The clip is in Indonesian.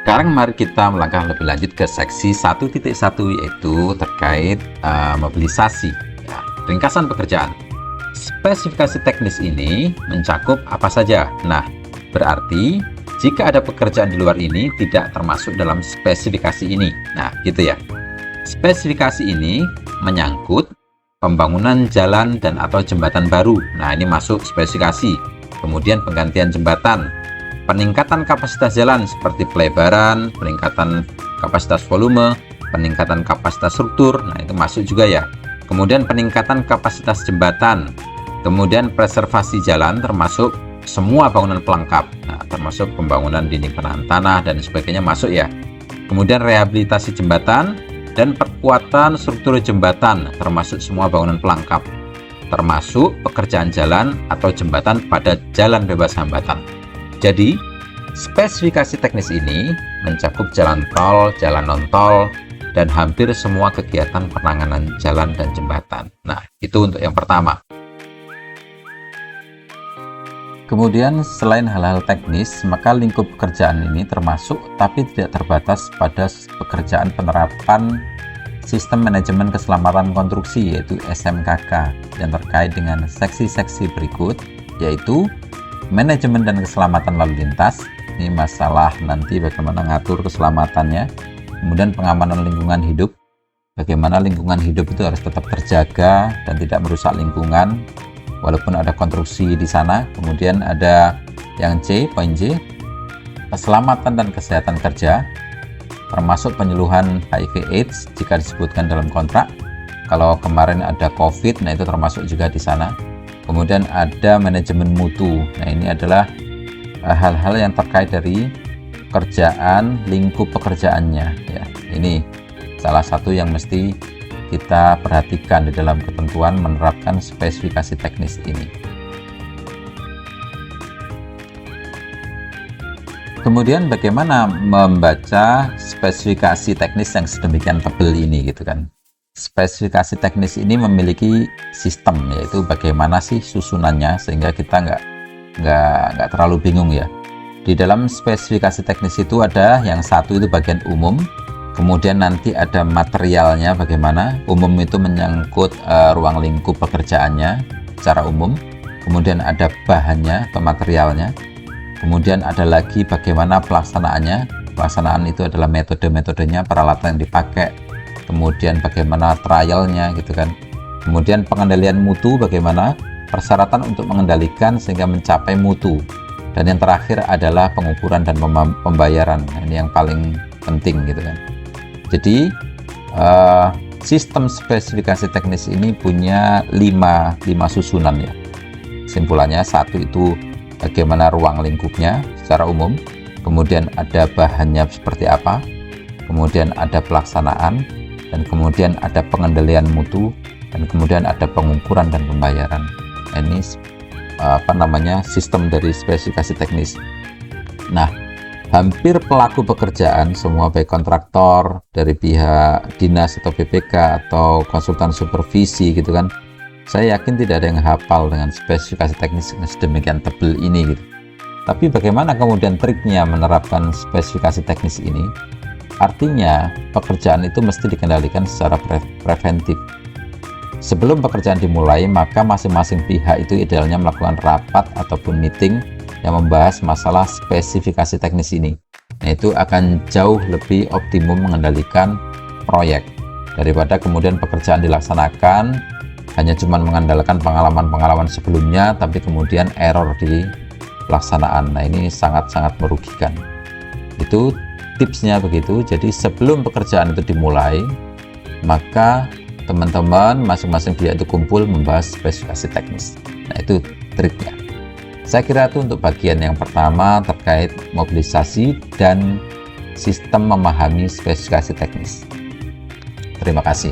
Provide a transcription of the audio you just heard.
Sekarang mari kita melangkah lebih lanjut ke seksi 1.1, yaitu terkait mobilisasi. Ya, ringkasan pekerjaan. Spesifikasi teknis ini mencakup apa saja? Nah, berarti jika ada pekerjaan di luar ini tidak termasuk dalam spesifikasi ini. Nah, gitu ya. Spesifikasi ini menyangkut pembangunan jalan dan atau jembatan baru. Nah, ini masuk spesifikasi. Kemudian penggantian jembatan, peningkatan kapasitas jalan seperti pelebaran, peningkatan kapasitas volume, peningkatan kapasitas struktur. Nah, itu masuk juga ya. Kemudian peningkatan kapasitas jembatan, kemudian preservasi jalan termasuk semua bangunan pelengkap, nah, termasuk pembangunan dinding penahan tanah dan sebagainya masuk ya. Kemudian rehabilitasi jembatan dan perkuatan struktur jembatan termasuk semua bangunan pelengkap, termasuk pekerjaan jalan atau jembatan pada jalan bebas hambatan. Jadi spesifikasi teknis ini mencakup jalan tol, jalan non-tol, dan hampir semua kegiatan penanganan jalan dan jembatan. Nah, itu untuk yang pertama. Kemudian selain hal-hal teknis, maka lingkup pekerjaan ini termasuk tapi tidak terbatas pada pekerjaan penerapan Sistem Manajemen Keselamatan Konstruksi, yaitu SMKK, yang terkait dengan seksi-seksi berikut, yaitu manajemen dan keselamatan lalu lintas. Ini masalah nanti bagaimana ngatur keselamatannya. Kemudian pengamanan lingkungan hidup, bagaimana lingkungan hidup itu harus tetap terjaga dan tidak merusak lingkungan walaupun ada konstruksi di sana. Kemudian ada yang C, poin C, keselamatan dan kesehatan kerja, termasuk penyuluhan HIV/AIDS jika disebutkan dalam kontrak. Kalau kemarin ada COVID, nah itu termasuk juga di sana. Kemudian ada manajemen mutu. Nah, ini adalah hal-hal yang terkait dari kerjaan, lingkup pekerjaannya ya. Ini salah satu yang mesti kita perhatikan di dalam ketentuan menerapkan spesifikasi teknis ini. Kemudian bagaimana membaca spesifikasi teknis yang sedemikian tebal ini gitu kan. Spesifikasi teknis ini memiliki sistem, yaitu bagaimana sih susunannya sehingga kita nggak terlalu bingung ya. Di dalam spesifikasi teknis itu ada yang satu itu bagian umum, kemudian nanti ada materialnya bagaimana. Umum itu menyangkut ruang lingkup pekerjaannya secara umum, kemudian ada bahannya atau materialnya, kemudian ada lagi bagaimana pelaksanaannya. Pelaksanaan itu adalah metode-metodenya, peralatan yang dipakai, kemudian bagaimana trialnya gitu kan. Kemudian pengendalian mutu, bagaimana persyaratan untuk mengendalikan sehingga mencapai mutu. Dan yang terakhir adalah pengukuran dan pembayaran. Nah, ini yang paling penting gitu kan. Jadi sistem spesifikasi teknis ini punya 5 susunan ya. Kesimpulannya, satu itu bagaimana ruang lingkupnya secara umum, kemudian ada bahannya seperti apa, kemudian ada pelaksanaan, dan kemudian ada pengendalian mutu, dan kemudian ada pengukuran dan pembayaran. Ini sistem dari spesifikasi teknis. Nah, hampir pelaku pekerjaan semua, baik kontraktor dari pihak dinas atau BPK atau konsultan supervisi gitu kan, saya yakin tidak ada yang hafal dengan spesifikasi teknis sedemikian tebal ini gitu. Tapi bagaimana kemudian triknya menerapkan spesifikasi teknis ini? Artinya pekerjaan itu mesti dikendalikan secara preventif. Sebelum pekerjaan dimulai, maka masing-masing pihak itu idealnya melakukan rapat ataupun meeting yang membahas masalah spesifikasi teknis ini. Nah, itu akan jauh lebih optimum mengendalikan proyek daripada kemudian pekerjaan dilaksanakan hanya cuma mengandalkan pengalaman-pengalaman sebelumnya, tapi kemudian error di pelaksanaan. Nah, ini sangat-sangat merugikan. Itu tipsnya begitu. Jadi sebelum pekerjaan itu dimulai, maka teman-teman masing-masing pihak itu kumpul membahas spesifikasi teknis. Nah, itu triknya. Saya kira itu untuk bagian yang pertama terkait mobilisasi dan sistem memahami spesifikasi teknis. Terima kasih.